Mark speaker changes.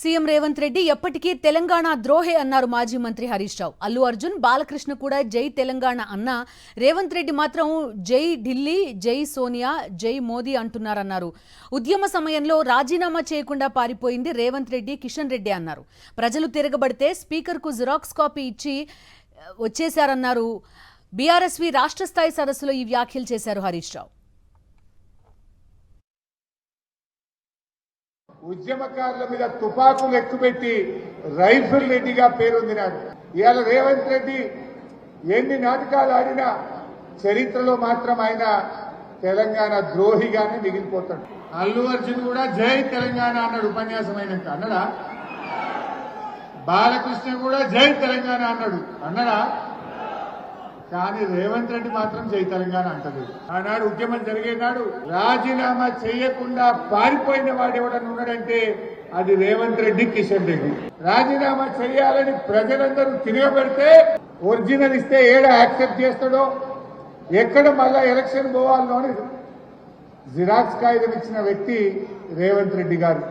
Speaker 1: CM Revanth Reddy ఎప్పటికీ తెలంగాణ ద్రోహే అన్నారు మాజీ మంత్రి హరీష్ రావు. అల్లు అర్జున్, బాలకృష్ణ కూడా జై తెలంగాణ అన్నా రేవంత్ రెడ్డి మాత్రం జై ఢిల్లీ, జై సోనియా, జై మోదీ అంటున్నారన్నారు. ఉద్యమ సమయంలో రాజీనామా చేయకుండా పారిపోయింది రేవంత్ రెడ్డి, కిషన్ రెడ్డి అన్నారు. ప్రజలు తిరగబడితే స్పీకర్కు జిరాక్స్ కాపీ ఇచ్చి వచ్చేశారన్నారు. బీఆర్ఎస్వి రాష్ట్ర స్థాయి సదస్సులో ఈ వ్యాఖ్యలు చేశారు హరీష్ రావు.
Speaker 2: ఉద్యమకారుల మీద తుపాకులు ఎక్కుపెట్టి రైఫిల్ రెడ్డిగా పేరొందినాడు. ఇవాళ రేవంత్ రెడ్డి ఎన్ని నాటకాలు ఆడినా చరిత్రలో మాత్రం ఆయన తెలంగాణ ద్రోహిగానే మిగిలిపోతాడు. అల్లు అర్జున్ కూడా జై తెలంగాణ అన్నాడు ఉపన్యాసం అయినాక, అన్నడా? బాలకృష్ణ కూడా జై తెలంగాణ అన్నడా? కానీ రేవంత్ రెడ్డి మాత్రం జై తెలంగాణ అంటది. ఆనాడు ఉద్యమం జరిగేనాడు రాజీనామా చేయకుండా పారిపోయిన వాడు ఎవడన్నా ఉన్నాడంటే అది రేవంత్ రెడ్డి, కిషన్ రెడ్డి. రాజీనామా చేయాలని ప్రజలందరూ తిరగబెడితే ఒరిజినల్ ఇస్తే ఏడ యాక్సెప్ట్ చేస్తాడో, ఎక్కడ మళ్ళా ఎలక్షన్ పోవాలో జిరాక్స్ కాగితం ఇచ్చిన వ్యక్తి రేవంత్ రెడ్డి గారు.